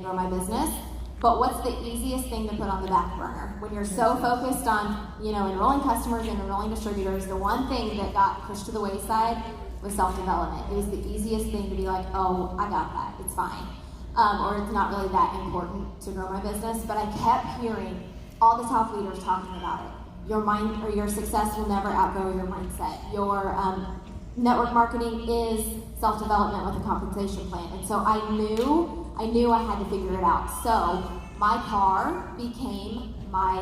grow my business. But what's the easiest thing to put on the back burner? When you're so focused on, enrolling customers and enrolling distributors, the one thing that got pushed to the wayside was self-development. It was the easiest thing to be like, oh, I got that, it's fine. Or it's not really that important to grow my business. But I kept hearing all the top leaders talking about it. Your mind or your success will never outgrow your mindset. Your network marketing is self-development with a compensation plan. And so I knew I had to figure it out. So my car became my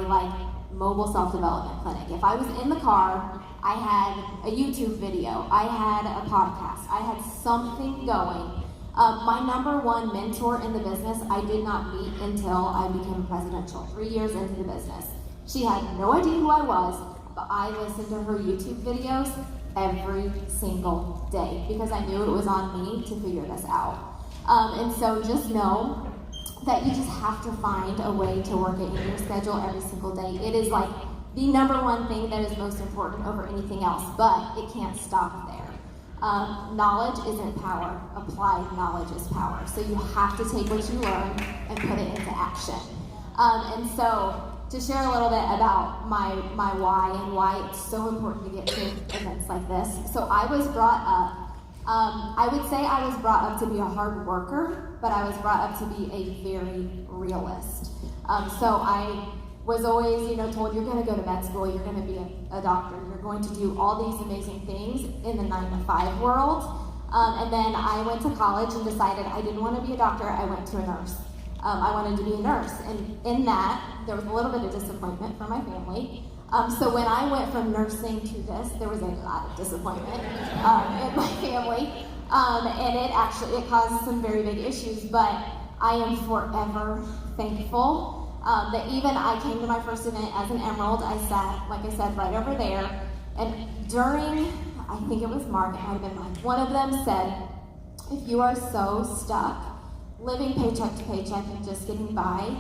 mobile self-development clinic. If I was in the car, I had a YouTube video, I had a podcast, I had something going. My number one mentor in the business, I did not meet until I became presidential, 3 years into the business. She had no idea who I was, but I listened to her YouTube videos every single day because I knew it was on me to figure this out. And so just know that you just have to find a way to work it in your schedule every single day. It is the number one thing that is most important over anything else, but it can't stop there. Knowledge isn't power. Applied knowledge is power. So you have to take what you learn and put it into action. And so to share a little bit about my why and why it's so important to get to events like this. So I was brought up, I would say I was brought up to be a hard worker, but I was brought up to be a very realist. So I was always, told you're going to go to med school, you're going to be a doctor, you're going to do all these amazing things in the 9-to-5 world. And then I went to college and decided I didn't want to be a doctor, I went to a nurse. I wanted to be a nurse, and in that, there was a little bit of disappointment from my family. So when I went from nursing to this, there was a lot of disappointment in my family, and it caused some very big issues, but I am forever thankful that even I came to my first event as an Emerald. I sat, like I said, right over there, and during, I think it was Mark, it might have been Mike, one of them said, if you are so stuck living paycheck to paycheck and just getting by,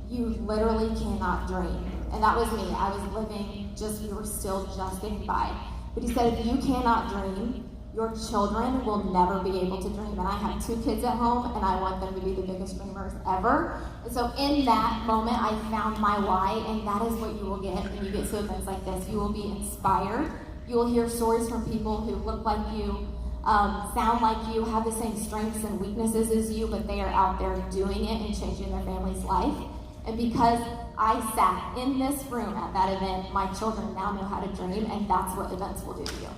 you literally cannot dream. And that was me. I was living we were still just getting by. But he said, if you cannot dream, your children will never be able to dream. And I have 2 kids at home, and I want them to be the biggest dreamers ever. And so in that moment, I found my why, and that is what you will get when you get to events like this. You will be inspired. You will hear stories from people who look like you, sound like you, have the same strengths and weaknesses as you, but they are out there doing it and changing their family's life. And because I sat in this room at that event, my children now know how to dream, and that's what events will do to you.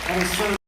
That is so